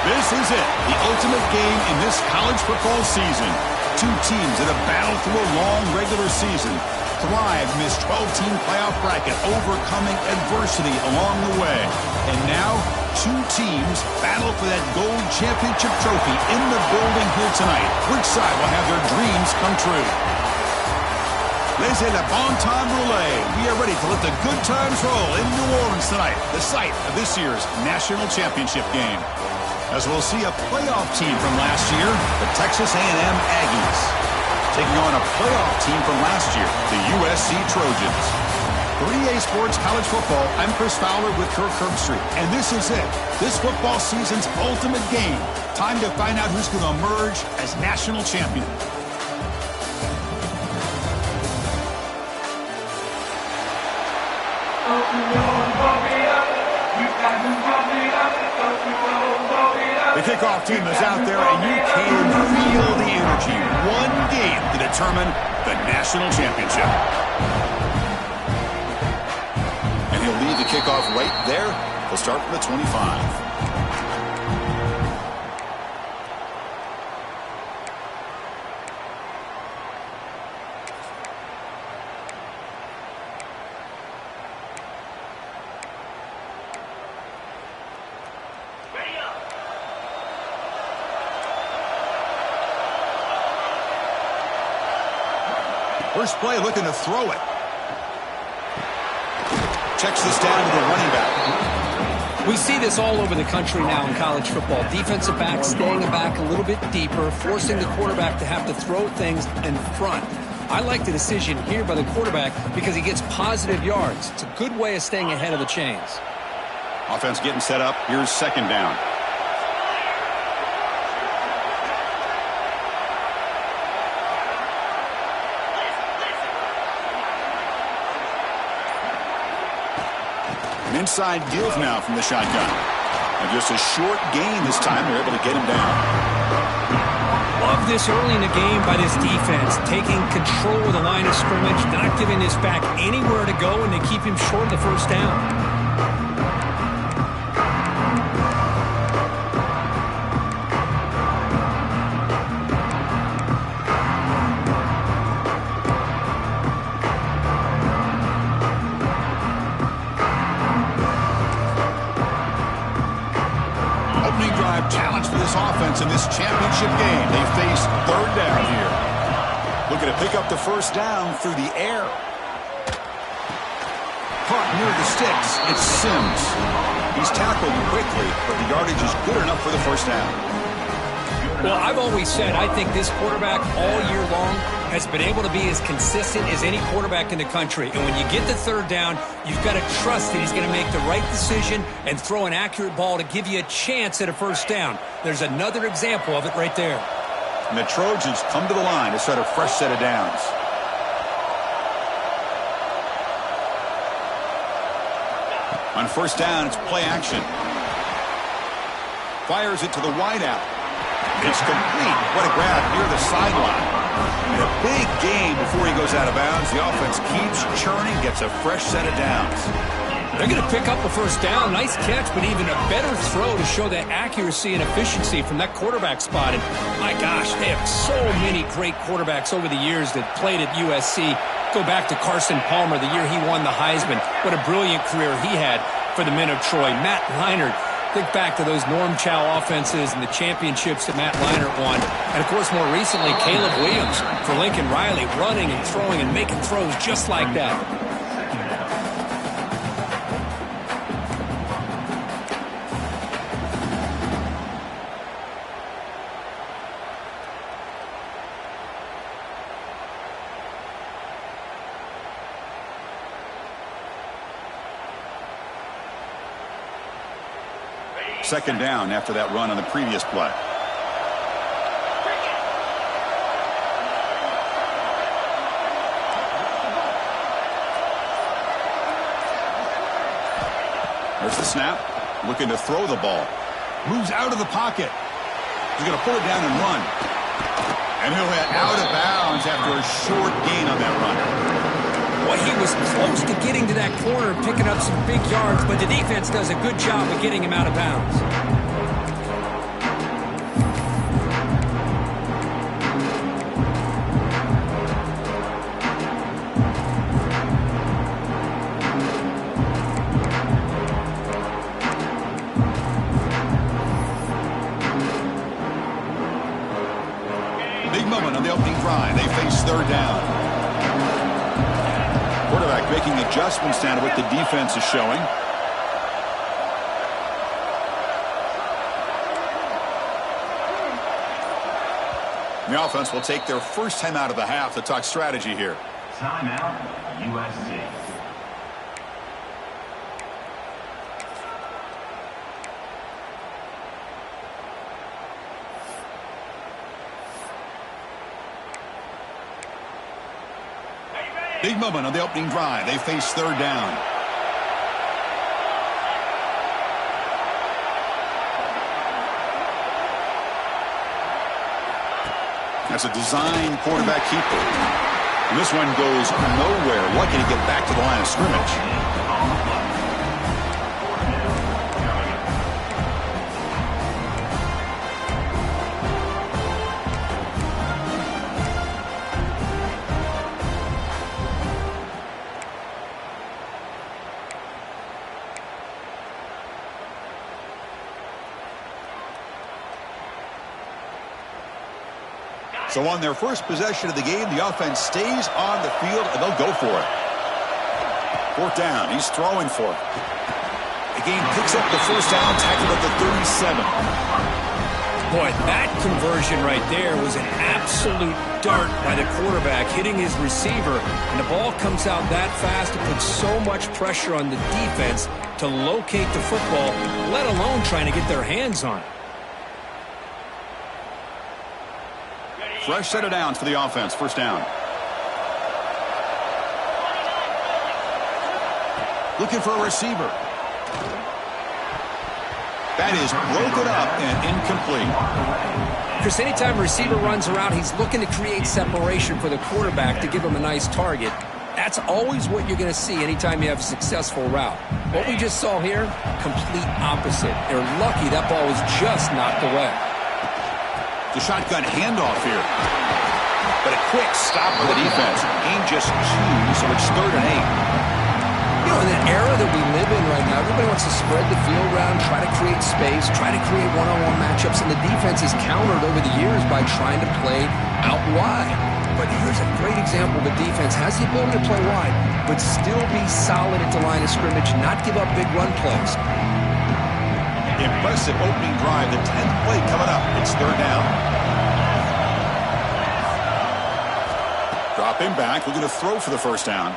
This is it, the ultimate game in this college football season. Two teams that have battled through a long regular season, thrived in this 12-team playoff bracket, overcoming adversity along the way. And now, two teams battle for that gold championship trophy in the building here tonight. Which side will have their dreams come true? Laissez le bon temps rouler. We are ready to let the good times roll in New Orleans tonight, the site of this year's national championship game. As we'll see a playoff team from last year, the Texas A&M Aggies, taking on a playoff team from last year, the USC Trojans. 3A Sports College Football, I'm Chris Fowler with Kirk Herbstreit, and this is it, this football season's ultimate game. Time to find out who's going to emerge as national champion. The kickoff team is out there, and you can feel the energy. One game to determine the national championship. And he'll lead the kickoff right there. He'll start from the 25. First play, looking to throw it. Checks this down to the running back. We see this all over the country now in college football. Defensive backs staying back a little bit deeper, forcing the quarterback to have to throw things in front. I like the decision here by the quarterback because he gets positive yards. It's a good way of staying ahead of the chains. Offense getting set up. Here's second down. Inside deals now from the shotgun. And just a short gain this time. They're able to get him down. Love this early in the game by this defense. Taking control of the line of scrimmage, not giving this back anywhere to go, and they keep him short of the first down. Offense in this championship game. They face third down here. Looking to pick up the first down through the air. Caught near the sticks. It's Sims. He's tackled quickly, but the yardage is good enough for the first down. Well, I've always said I think this quarterback all year long has been able to be as consistent as any quarterback in the country. And when you get the third down, you've got to trust that he's going to make the right decision and throw an accurate ball to give you a chance at a first down. There's another example of it right there. And the Trojans come to the line to set a fresh set of downs. On first down, it's play action. Fires it to the wideout. It's complete. What a grab near the sideline. And a big gain before he goes out of bounds. The offense keeps churning, gets a fresh set of downs. They're going to pick up a first down. Nice catch, but even a better throw to show that accuracy and efficiency from that quarterback spot. And my gosh, they have so many great quarterbacks over the years that played at USC. Go back to Carson Palmer, the year he won the Heisman. What a brilliant career he had for the men of Troy. Matt Leinart. Think back to those Norm Chow offenses and the championships that Matt Leinart won. And, of course, more recently, Caleb Williams for Lincoln Riley, running and throwing and making throws just like that. Second down after that run on the previous play. There's the snap. Looking to throw the ball. Moves out of the pocket. He's going to pull it down and run. And he'll head out of bounds after a short gain on that run. Well, he was close to getting to that corner and picking up some big yards, but the defense does a good job of getting him out of bounds. on the opening drive. They face third down. Quarterback making adjustments down to what the defense is showing. The offense will take their first time out of the half to talk strategy here. Timeout, USC. Big moment on the opening drive. They face third down. That's a design quarterback keeper. And this one goes nowhere. Lucky to get back to the line of scrimmage. So on their first possession of the game, the offense stays on the field, and they'll go for it. Fourth down. He's throwing for it. The game picks up the first down, tackled at the 37. Boy, that conversion right there was an absolute dart by the quarterback, hitting his receiver, and the ball comes out that fast. It puts so much pressure on the defense to locate the football, let alone trying to get their hands on it. Fresh set of downs for the offense. First down. Looking for a receiver. That is broken up and incomplete. Chris, anytime a receiver runs around, he's looking to create separation for the quarterback to give him a nice target. That's always what you're going to see anytime you have a successful route. What we just saw here, complete opposite. They're lucky that ball was just knocked away. The shotgun handoff here. But a quick stop by the defense. Gain just 2, so it's 3rd and 8. You know, in the era that we live in right now, everybody wants to spread the field around, try to create space, try to create one-on-one matchups, and the defense is countered over the years by trying to play out wide. But here's a great example. The defense has the ability to play wide, but still be solid at the line of scrimmage, not give up big run plays. Impressive opening drive. The 10th play coming up. It's 3rd down. Drop him back. We're going to throw for the first down.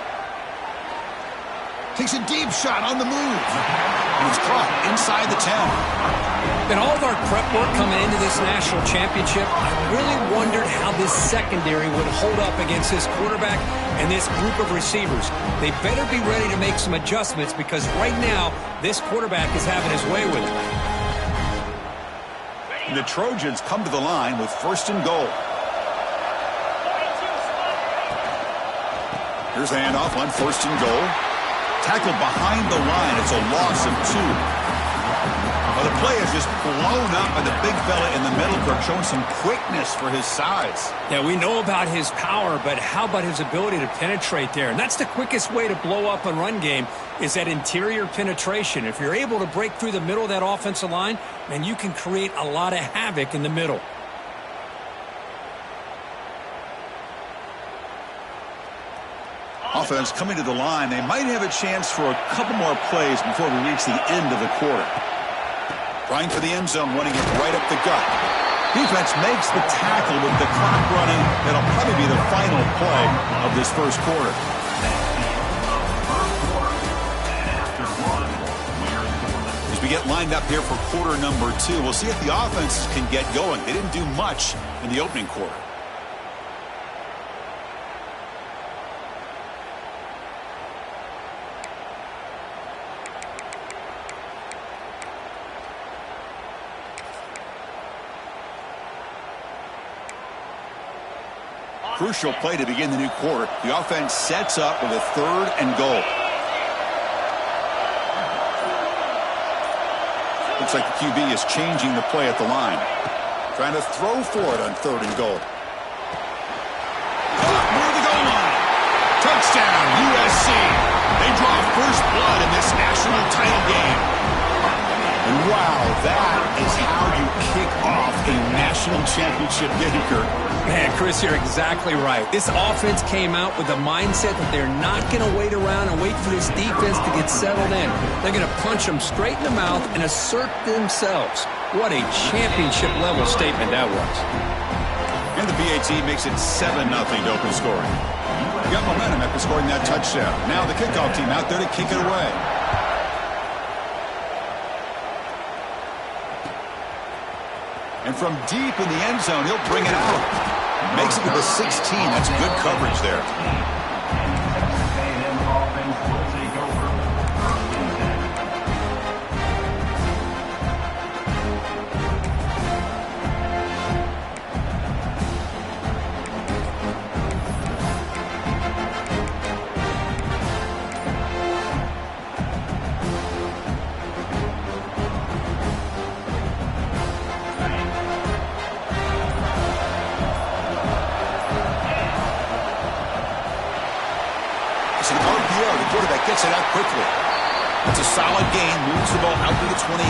Takes a deep shot on the move. And it's caught inside the 10. In all of our prep work coming into this national championship, I really wondered how this secondary would hold up against this quarterback and this group of receivers. They better be ready to make some adjustments because right now, this quarterback is having his way with it. The Trojans come to the line with 1st and goal. Here's the handoff on 1st and goal. Tackled behind the line. It's a loss of 2. Well, the play is just blown up by the big fella in the middle, showing some quickness for his size. Yeah, we know about his power, but how about his ability to penetrate there? And that's the quickest way to blow up a run game is that interior penetration. If you're able to break through the middle of that offensive line, then you can create a lot of havoc in the middle. Offense coming to the line. They might have a chance for a couple more plays before we reach the end of the quarter. Trying for the end zone, running it right up the gut. Defense makes the tackle with the clock running. That'll probably be the final play of this first quarter. As we get lined up here for quarter number 2, we'll see if the offenses can get going. They didn't do much in the opening quarter. Crucial play to begin the new quarter. The offense sets up with a 3rd and goal. Looks like the QB is changing the play at the line. Trying to throw for it on 3rd and goal. Oh, near the goal line. Touchdown, USC. They draw first blood in this national title game. And wow, that is how you kick off a national championship game, Kurt. Man, Chris, you're exactly right. This offense came out with the mindset that they're not going to wait around and wait for this defense to get settled in. They're going to punch them straight in the mouth and assert themselves. What a championship-level statement that was. And the BAT makes it 7-0 to open scoring. Got momentum after scoring that touchdown. Now the kickoff team out there to kick it away. And from deep in the end zone, he'll bring it out. Makes it to the 16. That's good coverage there. It's an RPO. The quarterback gets it out quickly. It's a solid gain. Moves the ball out to the 28.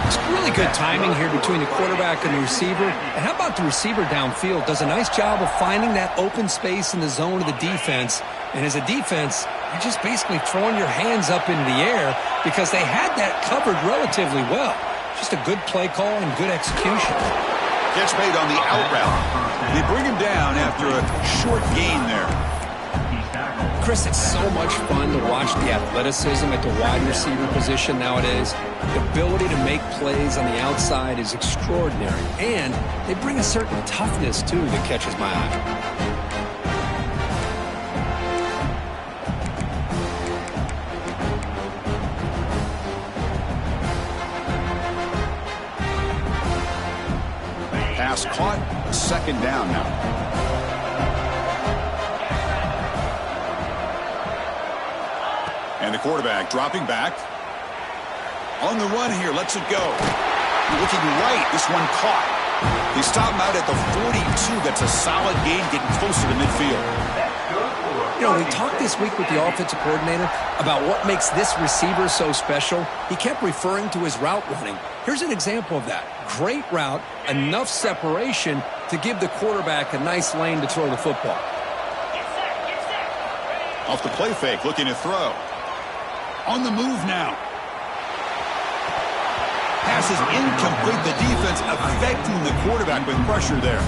It's really good timing here between the quarterback and the receiver. And how about the receiver downfield? Does a nice job of finding that open space in the zone of the defense. And as a defense, you're just basically throwing your hands up into the air because they had that covered relatively well. Just a good play call and good execution. Catch made on the out route. They bring him down after a short gain there. Chris, it's so much fun to watch the athleticism at the wide receiver position nowadays. The ability to make plays on the outside is extraordinary. And they bring a certain toughness, too, that catches my eye. Pass caught. Second down now. And the quarterback dropping back. On the run here, lets it go. Looking right, this one caught. They stop him out at the 42. That's a solid gain, getting closer to midfield. You know, we talked this week with the offensive coordinator about what makes this receiver so special. He kept referring to his route running. Here's an example of that. Great route, enough separation to give the quarterback a nice lane to throw the football. Off the play fake, looking to throw. On the move now. Pass is incomplete. The defense affecting the quarterback with pressure there.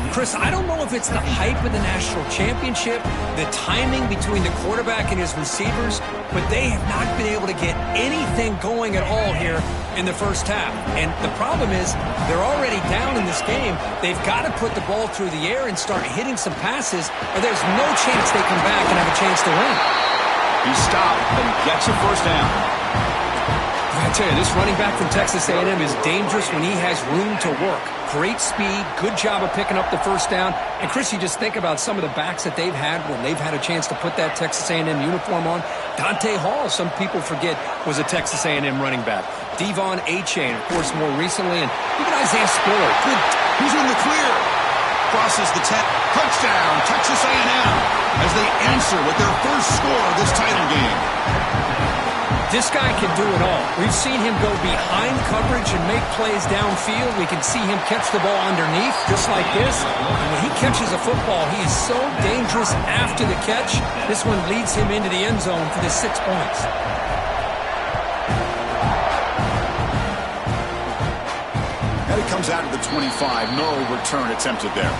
Chris, I don't know if it's the hype of the national championship, the timing between the quarterback and his receivers, but they have not been able to get anything going at all here in the first half. And the problem is they're already down in this game. They've got to put the ball through the air and start hitting some passes, or there's no chance they come back and have a chance to win. He stopped, but he gets a first down. I tell you, this running back from Texas A&M is dangerous when he has room to work. Great speed, good job of picking up the first down. And, Chris, you just think about some of the backs that they've had when they've had a chance to put that Texas A&M uniform on. Dante Hall, some people forget, was a Texas A&M running back. Devon Achane, of course, more recently. And even Isaiah Spiller. Good. Who's in the clear? Crosses the 10. Touchdown, Texas A&M, as they answer with their first score of this title game. This guy can do it all. We've seen him go behind coverage and make plays downfield. We can see him catch the ball underneath, just like this. And when he catches a football, he is so dangerous after the catch. This one leads him into the end zone for the 6 points. And it comes out of the 25. No return attempted there.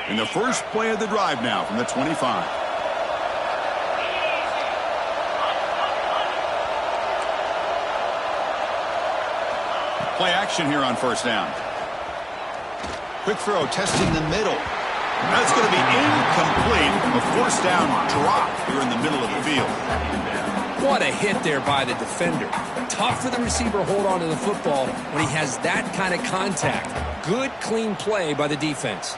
In the first play of the drive now from the 25. Play action here on first down. Quick throw, testing the middle. That's going to be incomplete. A forced down drop here in the middle of the field. What a hit there by the defender. Tough for the receiver to hold on to the football when he has that kind of contact. Good, clean play by the defense.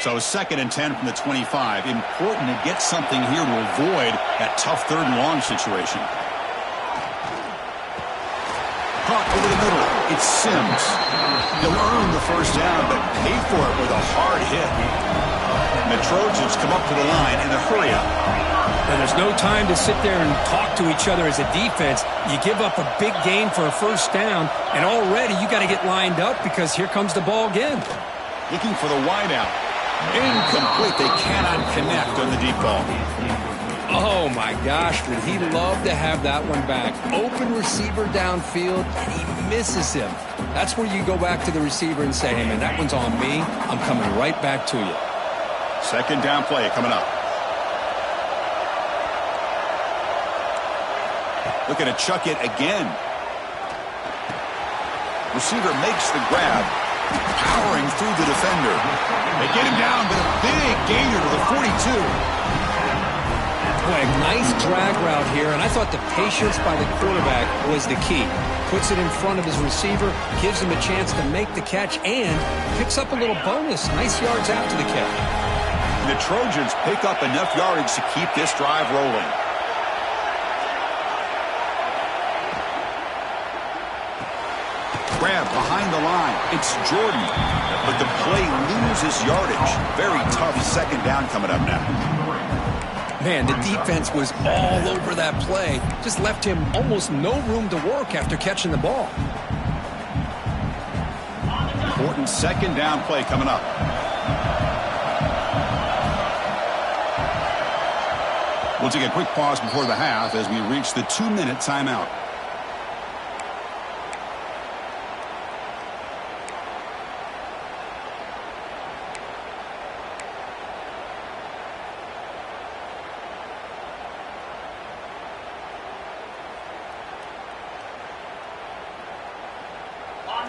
So 2nd and 10 from the 25. Important to get something here to avoid that tough 3rd and long situation. Caught over the middle. It's Sims. He'll earn the 1st down, but pay for it with a hard hit. And the Trojans come up to the line in a hurry-up. And there's no time to sit there and talk to each other as a defense. You give up a big gain for a 1st down, and already you got to get lined up because here comes the ball again. Looking for the wideout. Incomplete. They cannot connect on the deep ball. Oh, my gosh, would he love to have that one back. Open receiver downfield, and he misses him. That's where you go back to the receiver and say, hey, man, that one's on me. I'm coming right back to you. 2nd down play coming up. Looking to chuck it again. Receiver makes the grab. Powering through the defender. They get him down, but a big gainer to the 42. Boy, a nice drag route here, and I thought the patience by the quarterback was the key. Puts it in front of his receiver, gives him a chance to make the catch, and picks up a little bonus. Nice yards after the catch. The Trojans pick up enough yardage to keep this drive rolling. Grab behind the line. It's Jordan. But the play loses yardage. Very tough 2nd down coming up now. Man, the defense was all over that play. Just left him almost no room to work after catching the ball. Important 2nd down play coming up. We'll take a quick pause before the half as we reach the 2-minute timeout.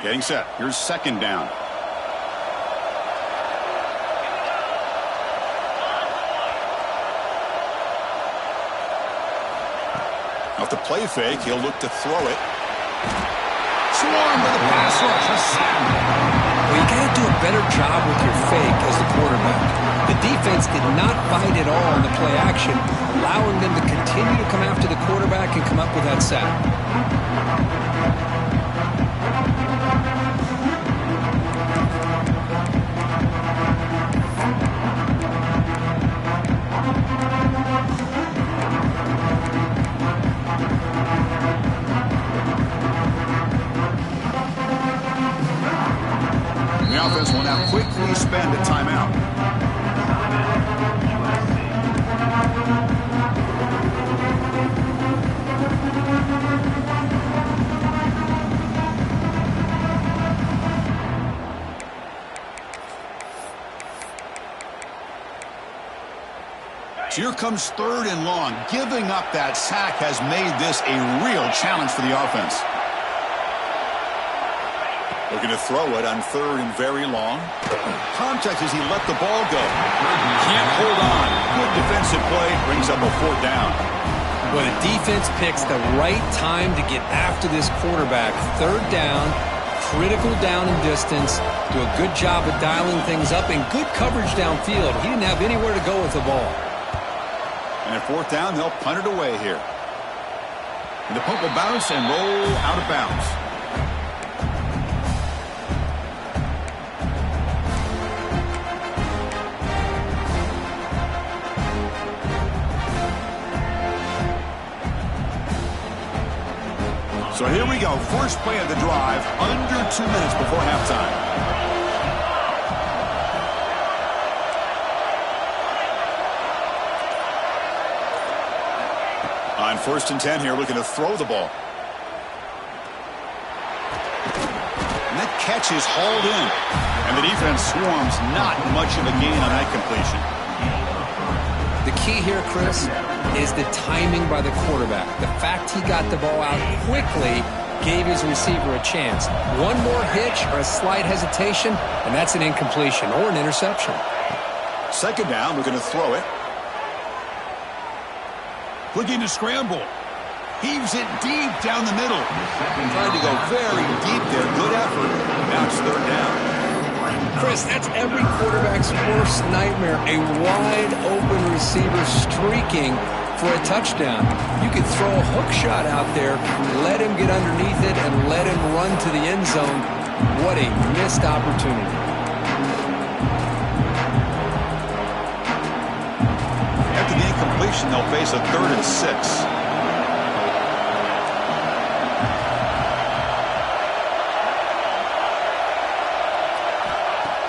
Getting set. Here's 2nd down. Off the play fake, he'll look to throw it. Swarm with the pass rush. A sack. Well, you got to do a better job with your fake as the quarterback. The defense did not fight at all in the play action, allowing them to continue to come after the quarterback and come up with that sack. The offense will now quickly spend a timeout. So here comes 3rd and long. Giving up that sack has made this a real challenge for the offense. Looking to throw it on 3rd and very long. Contact as he let the ball go. Can't hold on. Good defensive play. Brings up a 4th down. Well, the defense picks the right time to get after this quarterback. 3rd down, critical down and distance. Do a good job of dialing things up and good coverage downfield. He didn't have anywhere to go with the ball. And at 4th down, they'll punt it away here. And the punt will bounce and roll out of bounds. So here we go. First play of the drive, under 2 minutes before halftime. On 1st and 10 here, looking to throw the ball. And that catch is hauled in. And the defense swarms. Not much of a gain on that completion. The key here, Chris, is the timing by the quarterback. The fact he got the ball out quickly gave his receiver a chance. One more hitch or a slight hesitation, and that's an incompletion or an interception. 2nd down, we're going to throw it. Looking to scramble. Heaves it deep down the middle. Tried to go very deep there. Good effort. Now it's 3rd down. Chris, that's every quarterback's worst nightmare, a wide-open receiver streaking for a touchdown. You could throw a hook shot out there, let him get underneath it, and let him run to the end zone. What a missed opportunity. After the incompletion, they'll face a 3rd and 6.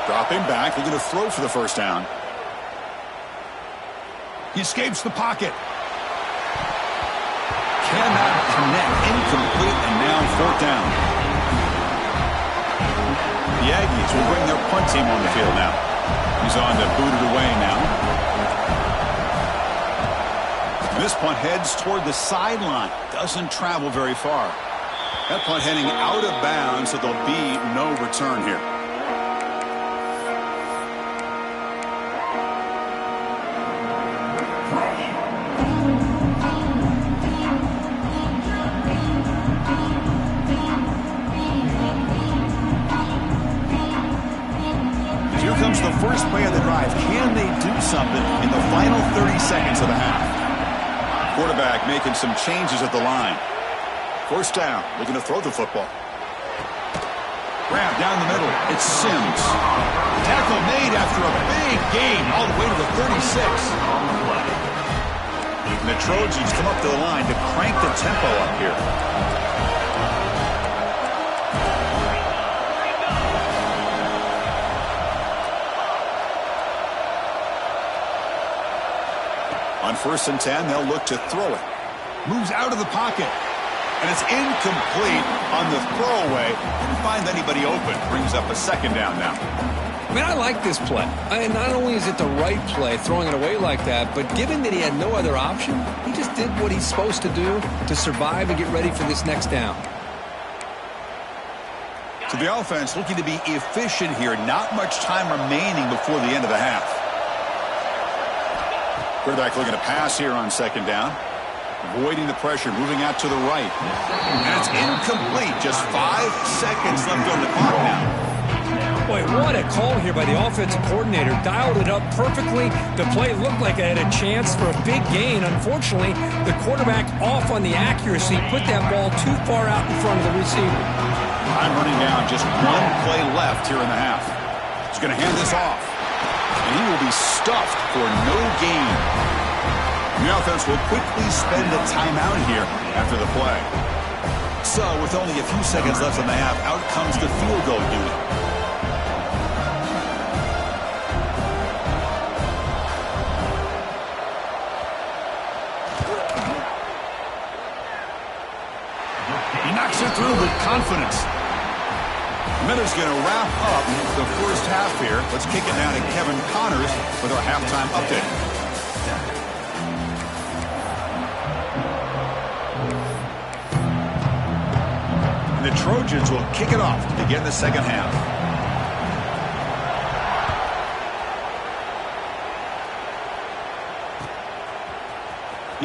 Dropping back, looking to throw for the first down. He escapes the pocket. Cannot connect. Incomplete, and now 4th down. The Aggies will bring their punt team on the field now. He's on to boot it away now. And this punt heads toward the sideline. Doesn't travel very far. That punt heading out of bounds, so there'll be no return here. The first play of the drive. Can they do something in the final 30 seconds of the half? Quarterback making some changes at the line. 1st down, looking to throw the football. Grab down the middle. It's Sims. Tackle made after a big gain all the way to the 36. And the Trojans come up to the line to crank the tempo up here. On 1st and 10, they'll look to throw it. Moves out of the pocket. And it's incomplete on the throwaway. Didn't find anybody open. Brings up a 2nd down now. I mean, I like this play. And not only is it the right play, throwing it away like that, but given that he had no other option, he just did what he's supposed to do to survive and get ready for this next down. So the offense looking to be efficient here. Not much time remaining before the end of the half. Quarterback looking to pass here on 2nd down. Avoiding the pressure, moving out to the right. And it's incomplete. Just 5 seconds left on the clock now. Boy, what a call here by the offensive coordinator. Dialed it up perfectly. The play looked like it had a chance for a big gain. Unfortunately, the quarterback off on the accuracy, put that ball too far out in front of the receiver. I'm running down. Just 1 play left here in the half. He's going to hand this off. And he will be stuffed for no gain. The offense will quickly spend a timeout here after the play. So, with only a few seconds left in the half, out comes the field goal unit. He knocks it through with confidence. Miller's going to wrap up the first half here. Let's kick it now to Kevin Connors with our halftime update. And the Trojans will kick it off to begin the 2nd half.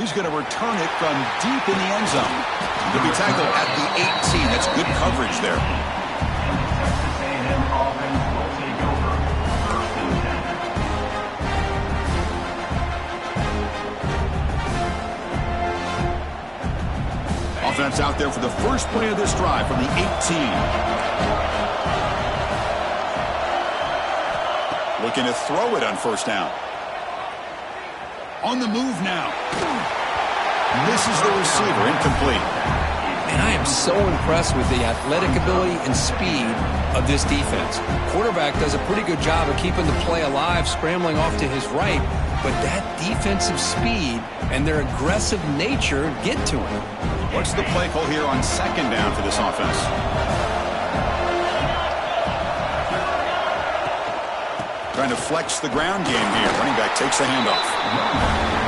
He's going to return it from deep in the end zone. He'll be tackled at the 18. That's good coverage there. Offense out there for the first play of this drive from the 18. Looking to throw it on 1st down. On the move now. Misses the receiver, incomplete. And I am so impressed with the athletic ability and speed of this defense. Quarterback does a pretty good job of keeping the play alive, scrambling off to his right, but that defensive speed and their aggressive nature get to him. What's the play call here on 2nd down for this offense? Trying to flex the ground game here. Running back takes the handoff.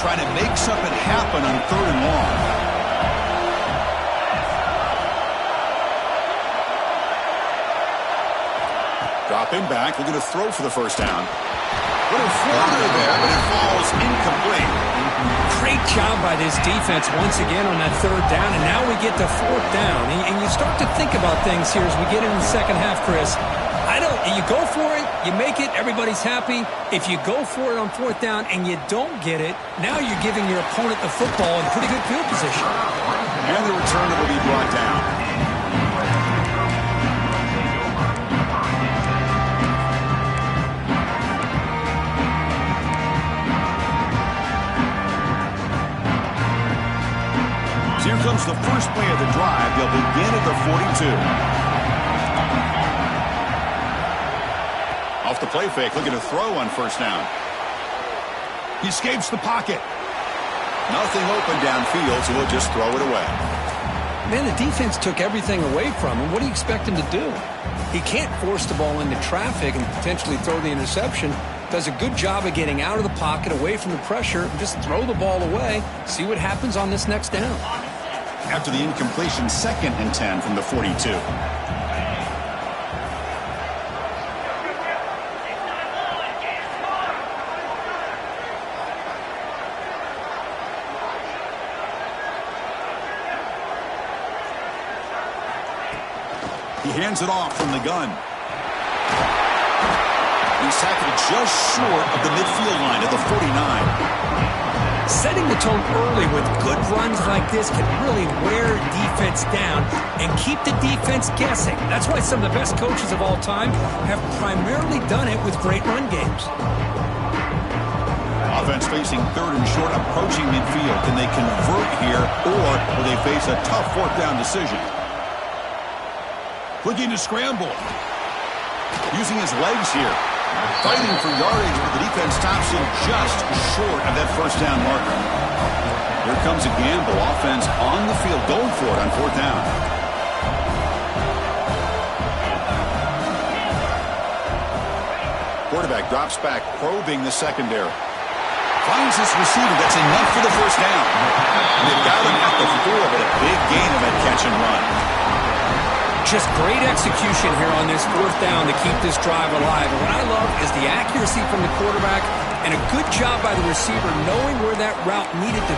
trying to make something happen on 3rd and long. Dropping back, looking to throw for the first down. Little floater there, but it falls incomplete. Great job by this defense once again on that 3rd down, and now we get to 4th down. And you start to think about things here as we get into the second half, Chris. You go for it, you make it, everybody's happy. If you go for it on 4th down and you don't get it, now you're giving your opponent the football in pretty good field position. And the return will be brought down. So here comes the first play of the drive. They'll begin at the 42. Off the play fake, looking to throw on 1st down. He escapes the pocket. Nothing open downfield, so he'll just throw it away. Man, the defense took everything away from him. What do you expect him to do? He can't force the ball into traffic and potentially throw the interception. Does a good job of getting out of the pocket, away from the pressure, and just throw the ball away. See what happens on this next down. After the incompletion, 2nd and 10 from the 42. He hands it off from the gun. He's tackled just short of the midfield line at the 49. Setting the tone early with good runs like this can really wear defense down and keep the defense guessing. That's why some of the best coaches of all time have primarily done it with great run games. Offense facing 3rd and short, approaching midfield. Can they convert here, or will they face a tough 4th down decision? Looking to scramble. Using his legs here. Fighting for yardage, but the defense stops him just short of that 1st down marker. Here comes a gamble. Offense on the field, going for it on 4th down. Quarterback drops back, probing the secondary. Finds his receiver. That's enough for the 1st down. They've got him at the 4, but a big gain of that catch and run. Just great execution here on this 4th down to keep this drive alive. And what I love is the accuracy from the quarterback and a good job by the receiver knowing where that route needed to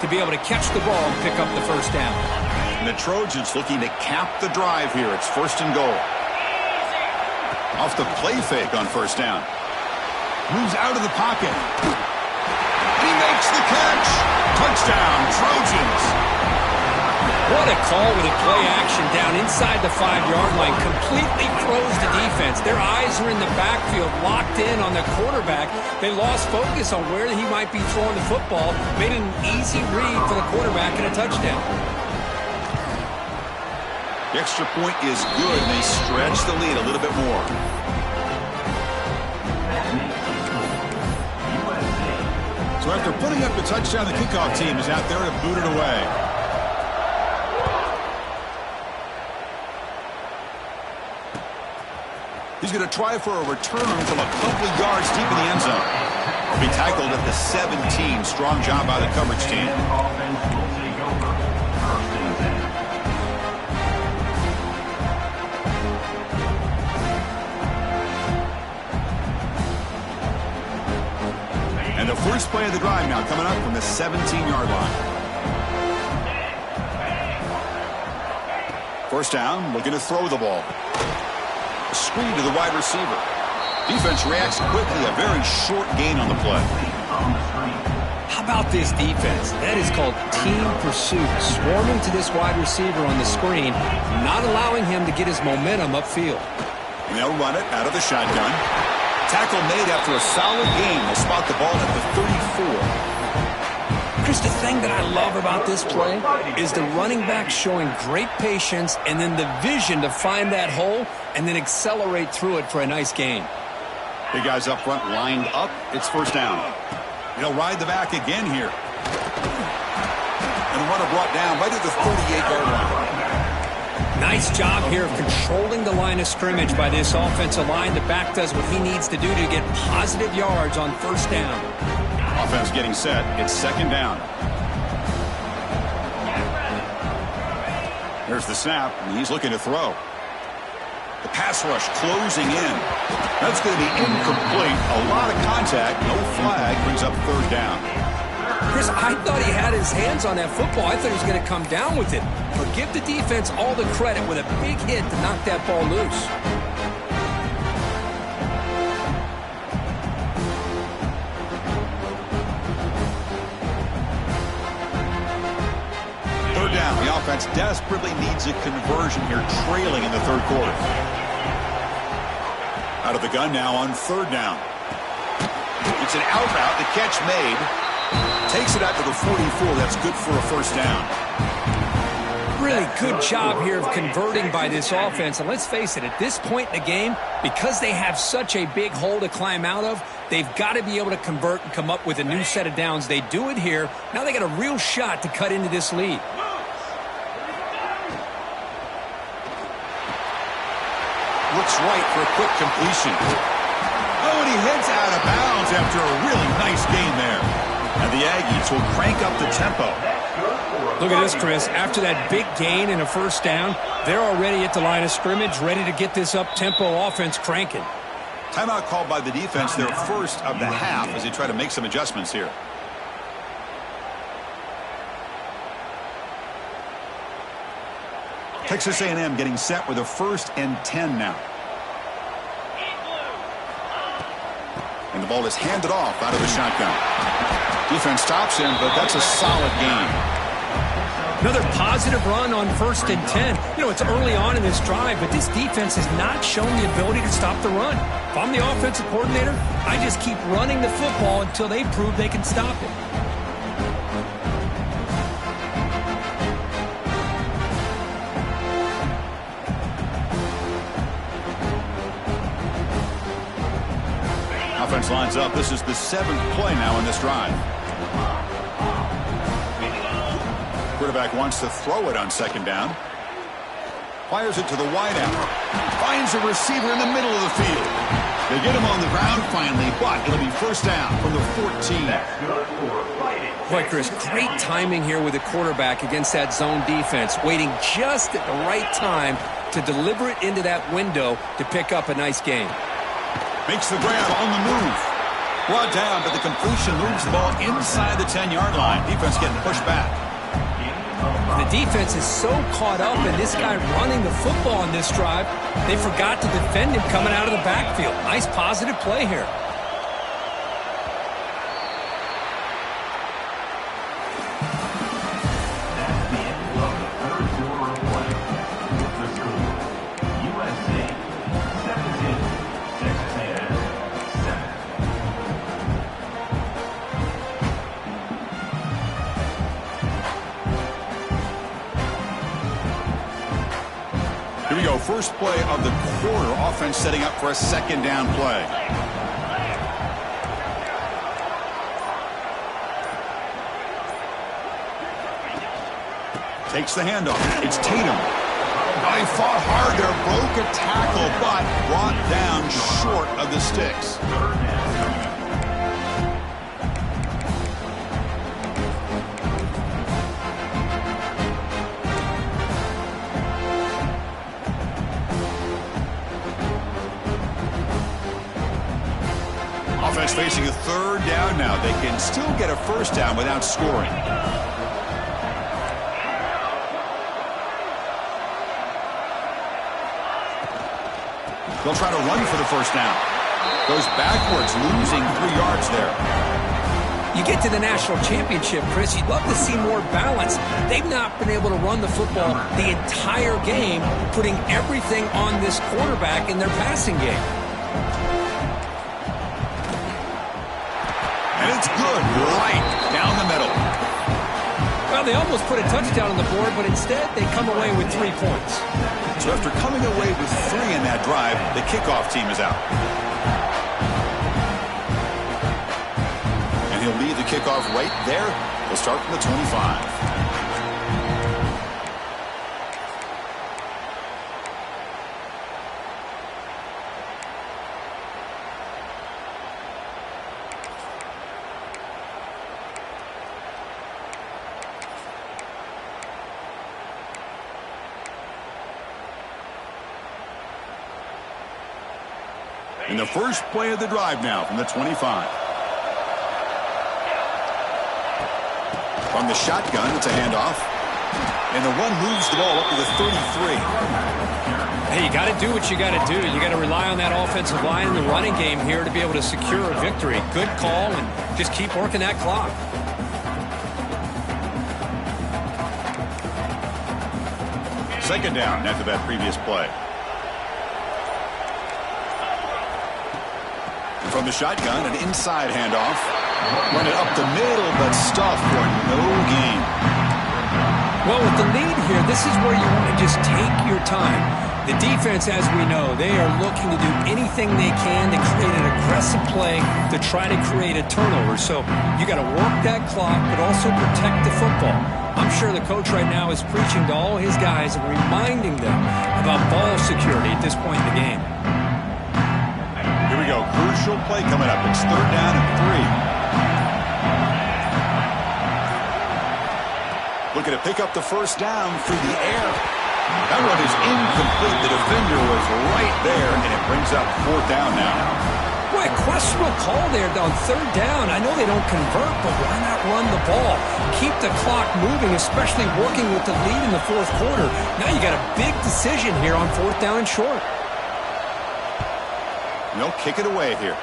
be able to catch the ball and pick up the 1st down. And the Trojans looking to cap the drive here. It's 1st and goal. Off the play fake on 1st down. Moves out of the pocket. He makes the catch. Touchdown, Trojans. What a call with a play action down inside the 5-yard line. Completely throws the defense. Their eyes are in the backfield, locked in on the quarterback. They lost focus on where he might be throwing the football. Made an easy read for the quarterback and a touchdown. The extra point is good, and they stretch the lead a little bit more. So after putting up the touchdown, the kickoff team is out there to boot it away. He's going to try for a return from a couple of yards deep in the end zone. He'll be tackled at the 17. Strong job by the coverage team. And the first play of the drive now coming up from the 17-yard line. 1st down, looking to throw the ball. Screen to the wide receiver. Defense reacts quickly. A very short gain on the play. How about this defense? That is called team pursuit. Swarming to this wide receiver on the screen, not allowing him to get his momentum upfield. And they'll run it out of the shotgun. Tackle made after a solid gain. They'll spot the ball at the 34. Chris, the thing that I love about this play is the running back showing great patience and then the vision to find that hole and then accelerate through it for a nice gain. Big guys up front lined up. It's 1st down. He'll ride the back again here. And the runner brought down right at the 38-yard line. Nice job here of controlling the line of scrimmage by this offensive line. The back does what he needs to do to get positive yards on 1st down. Offense getting set. It's second down. There's the snap, and he's looking to throw. The pass rush closing in. That's going to be incomplete. A lot of contact. No flag. Brings up third down. Chris, I thought he had his hands on that football. I thought he was going to come down with it. But give the defense all the credit with a big hit to knock that ball loose. Third down. The offense desperately needs a conversion here, trailing in the third quarter. Out of the gun now on third down. It's an out route. The catch made. Takes it out to the 44. That's good for a first down. Really good job here of converting by this offense. And let's face it, at this point in the game, because they have such a big hole to climb out of, they've got to be able to convert and come up with a new set of downs. They do it here. Now they got a real shot to cut into this lead. Looks right for a quick completion. Oh, and he heads out of bounds after a really nice gain there. And the Aggies will crank up the tempo. Look at this, Chris. After that big gain and a first down, they're already at the line of scrimmage, ready to get this up-tempo offense cranking. Timeout called by the defense, their first of the half, as they try to make some adjustments here. Texas A&M getting set with a 1st and 10 now. And the ball is handed off out of the shotgun. Defense stops him, but that's a solid gain. Another positive run on 1st and 10. You know, it's early on in this drive, but this defense has not shown the ability to stop the run. If I'm the offensive coordinator, I just keep running the football until they prove they can stop it. Offense lines up. This is the 7th play now in this drive. Quarterback wants to throw it on second down. Fires it to the wideout. Finds a receiver in the middle of the field. They get him on the ground finally, but it'll be first down from the 14. Boy, Chris, great timing here with the quarterback against that zone defense, waiting just at the right time to deliver it into that window to pick up a nice gain. Makes the grab on the move. Brought down, but the completion moves the ball inside the 10-yard line. Defense getting pushed back. The defense is so caught up in this guy running the football on this drive, they forgot to defend him coming out of the backfield. Nice positive play here. Here we go. First play of the quarter. Offense setting up for a second down play. Takes the handoff. It's Tatum. He fought hard there. Broke a tackle, but brought down short of the sticks. Offense facing a third down now. They can still get a first down without scoring. They'll try to run for the first down. Goes backwards, losing 3 yards there. You get to the national championship, Chris, you'd love to see more balance. They've not been able to run the football the entire game, putting everything on this quarterback in their passing game. And it's good, right down the middle. Well, they almost put a touchdown on the board, but instead they come away with 3 points. So after coming away with 3 in that drive, the kickoff team is out. And he'll lead the kickoff right there. He'll start from the 25. And the first play of the drive now from the 25. From the shotgun, it's a handoff. And the run moves the ball up to the 33. Hey, you got to do what you got to do. You got to rely on that offensive line in the running game here to be able to secure a victory. Good call, and just keep working that clock. Second down after that previous play. And from the shotgun, an inside handoff. Run it up the middle, but stuffed for no gain. Well, with the lead here, this is where you want to just take your time. The defense, as we know, they are looking to do anything they can to create an aggressive play to try to create a turnover. So you got to work that clock, but also protect the football. I'm sure the coach right now is preaching to all his guys and reminding them about ball security at this point in the game. Here we go. Crucial play coming up. It's 3rd down and 3. Looking to pick up the first down through the air. That one is incomplete. The defender was right there, and it brings up 4th down now. Boy, questionable call there on 3rd down. I know they don't convert, but why not run the ball? Keep the clock moving, especially working with the lead in the 4th quarter. Now you got a big decision here on 4th down and short. And they'll kick it away here.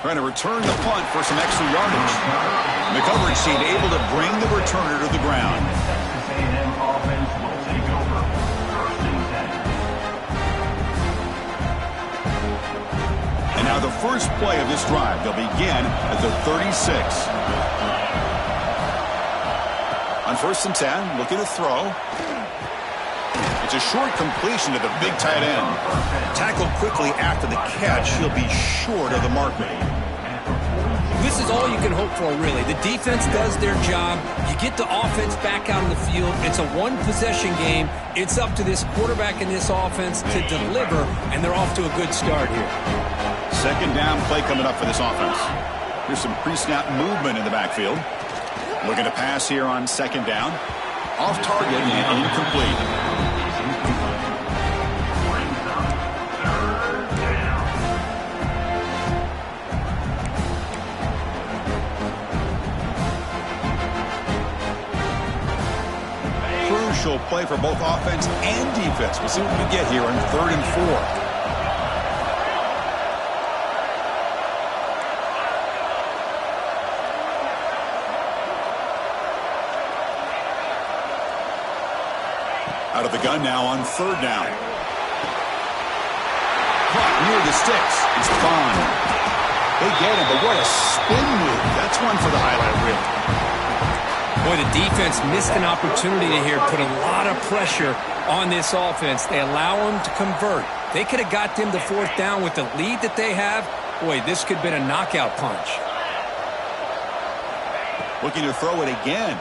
Trying to return the punt for some extra yardage. The coverage team able to bring the returner to the ground. Offense will take over. 1st and 10. And now the first play of this drive. They'll begin at the 36. On 1st and 10, looking to throw. It's a short completion to the big tight end. Tackled quickly after the catch. He'll be short of the marker. This is all you can hope for, really. The defense does their job. You get the offense back out on the field. It's a one-possession game. It's up to this quarterback and this offense to deliver, and they're off to a good start here. 2nd down play coming up for this offense. Here's some pre-snap movement in the backfield. Looking to pass here on 2nd down. Off target and incomplete. Crucial play for both offense and defense. We'll see what we get here on 3rd and 4. Out of the gun now on 3rd down. Caught near the sticks. It's Vaughn. They get him, but what a spin move. That's one for the highlight reel. Boy, the defense missed an opportunity here, put a lot of pressure on this offense. They allow them to convert. They could have got them to 4th down with the lead that they have. Boy, this could have been a knockout punch. Looking to throw it again.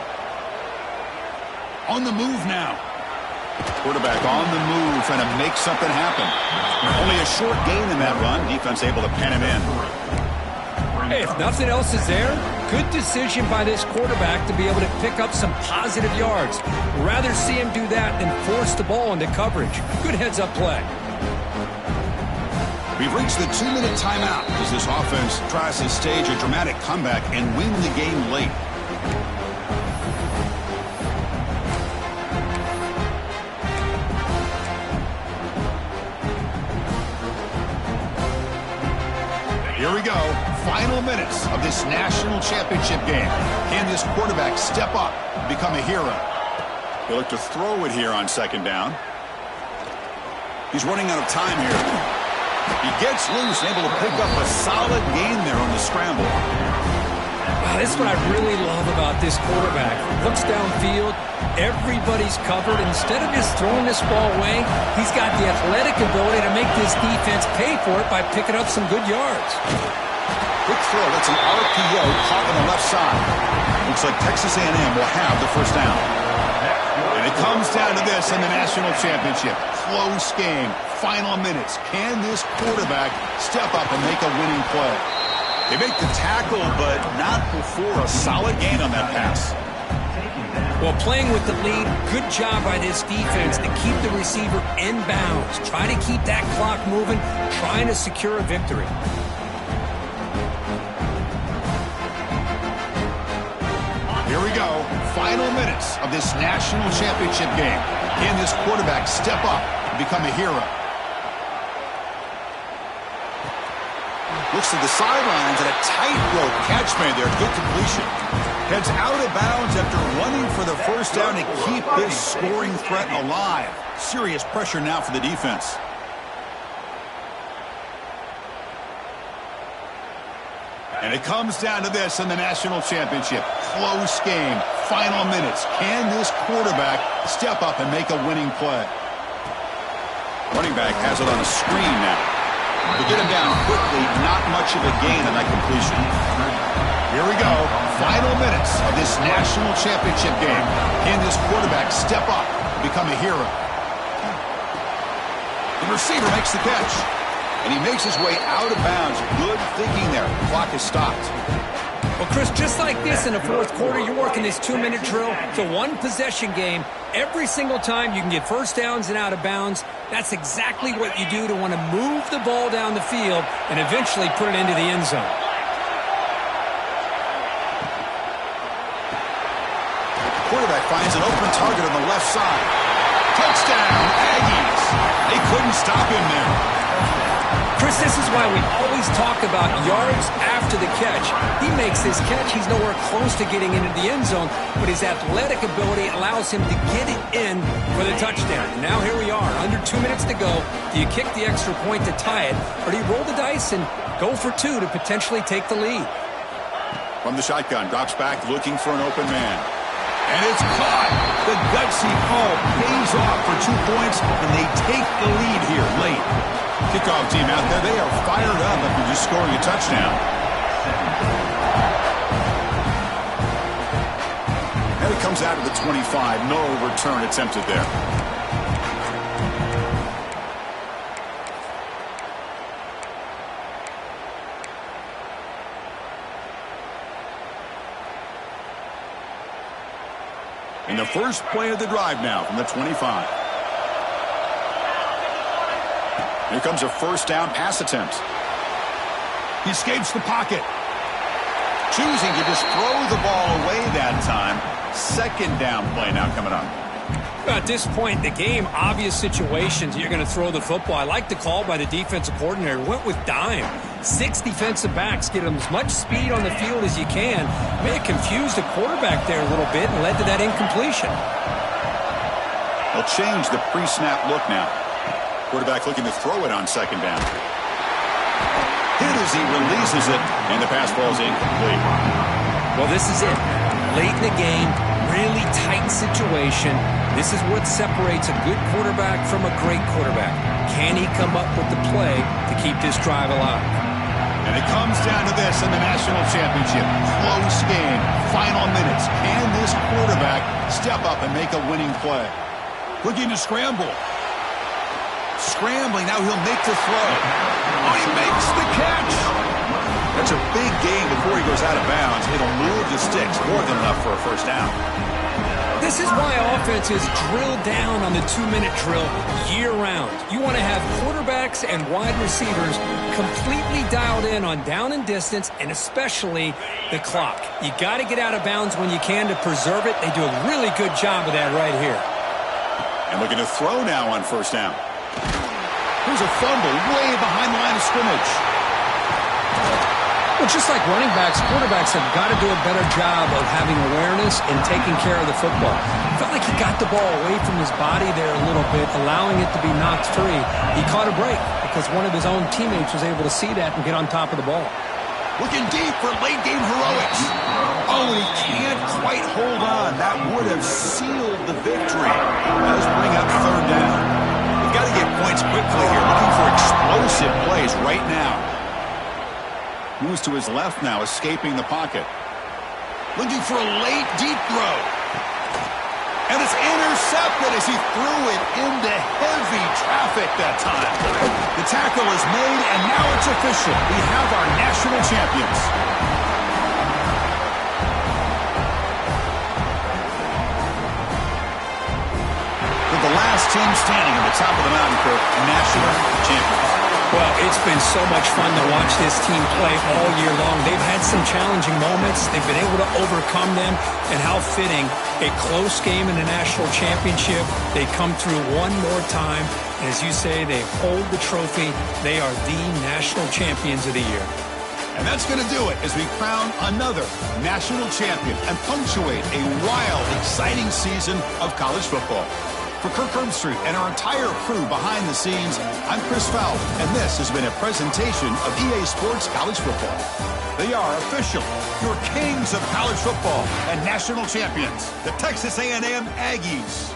On the move now. Quarterback on the move, trying to make something happen. Only a short gain in that run. Defense able to pen him in. Hey, if nothing else is there, good decision by this quarterback to be able to pick up some positive yards. Rather see him do that than force the ball into coverage. Good heads-up play. We've reached the 2-minute timeout as this offense tries to stage a dramatic comeback and win the game late. Here we go. Final minutes of this national championship game. Can this quarterback step up and become a hero? He'll look to throw it here on 2nd down. He's running out of time here. He gets loose, able to pick up a solid gain there on the scramble. Wow, this is what I really love about this quarterback. Looks downfield, everybody's covered. Instead of just throwing this ball away, he's got the athletic ability to make this defense pay for it by picking up some good yards. Quick throw, that's an RPO caught on the left side. Looks like Texas A&M will have the first down. And it comes down to this in the national championship. Close game, final minutes. Can this quarterback step up and make a winning play? They make the tackle, but not before a solid gain on that pass. Well, playing with the lead, good job by this defense to keep the receiver in bounds. Try to keep that clock moving, trying to secure a victory. Here we go. Final minutes of this national championship game. Can this quarterback step up and become a hero? Looks to the sidelines and a tightrope catch made there. Good completion. Heads out of bounds after running for the first down to keep this scoring threat alive. Serious pressure now for the defense. And it comes down to this in the national championship. Close game. Final minutes. Can this quarterback step up and make a winning play? Running back has it on a screen now. To get him down quickly, not much of a gain on that completion. Here we go. Final minutes of this national championship game. Can this quarterback step up and become a hero? The receiver makes the catch. And he makes his way out of bounds. Good thinking there. The clock is stopped. Well, Chris, just like this in the fourth quarter, you're working this 2-minute drill. It's a one-possession game. Every single time you can get first downs and out of bounds. That's exactly what you do to want to move the ball down the field and eventually put it into the end zone. The quarterback finds an open target on the left side. Touchdown, Aggies. They couldn't stop him there. Chris, this is why we always talk about yards after the catch. He makes this catch. He's nowhere close to getting into the end zone, but his athletic ability allows him to get it in for the touchdown. And now here we are, under 2 minutes to go. Do you kick the extra point to tie it, or do you roll the dice and go for two to potentially take the lead? From the shotgun, drops back looking for an open man. And it's caught. The gutsy call pays off for 2 points, and they take the lead here late. Kickoff team out there, they are fired up after just scoring a touchdown. And it comes out of the 25. No return attempted there. In the first play of the drive now from the 25. Here comes a first down pass attempt. He escapes the pocket. Choosing to just throw the ball away that time. Second down play now coming up. At this point in the game, obvious situations, you're going to throw the football. I like the call by the defensive coordinator. Went with dime. 6 defensive backs, get them as much speed on the field as you can. May have confused the quarterback there a little bit and led to that incompletion. They'll change the pre-snap look now. Quarterback looking to throw it on second down. Hit as he releases it, and the pass ball is incomplete. Well, this is it. Late in the game, really tight situation. This is what separates a good quarterback from a great quarterback. Can he come up with the play to keep this drive alive? And it comes down to this in the national championship. Close game, final minutes. Can this quarterback step up and make a winning play? Looking to scramble. Scrambling, now he'll make the throw. Oh, he makes the catch. That's a big gain before he goes out of bounds. It'll move the sticks more than enough for a first down. This is why offenses drill down on the 2-minute drill year-round. You want to have quarterbacks and wide receivers completely dialed in on down and distance, and especially the clock. You got to get out of bounds when you can to preserve it. They do a really good job of that right here. And looking to throw now on first down. Here's a fumble way behind the line of scrimmage. Well, just like running backs, quarterbacks have got to do a better job of having awareness and taking care of the football. Felt like he got the ball away from his body there a little bit, allowing it to be knocked free. He caught a break because one of his own teammates was able to see that and get on top of the ball. Looking deep for late-game heroics. Oh, he can't quite hold on. That would have sealed the victory. Does bring up third down. We've got to get points quickly here. Looking for explosive plays right now. Moves to his left now, escaping the pocket. Looking for a late, deep throw. And it's intercepted as he threw it into heavy traffic that time. The tackle is made, and now it's official. We have our national champions. team standing at the top of the mountain for national champions. Well, it's been so much fun to watch this team play all year long. They've had some challenging moments. They've been able to overcome them. And how fitting, a close game in the national championship. They come through one more time. And as you say, they hold the trophy. They are the national champions of the year. And that's going to do it as we crown another national champion and punctuate a wild, exciting season of college football. For Kirk Herbstreit and our entire crew behind the scenes, I'm Chris Fowler, and this has been a presentation of EA Sports College Football. They are official, your kings of college football and national champions, the Texas A&M Aggies.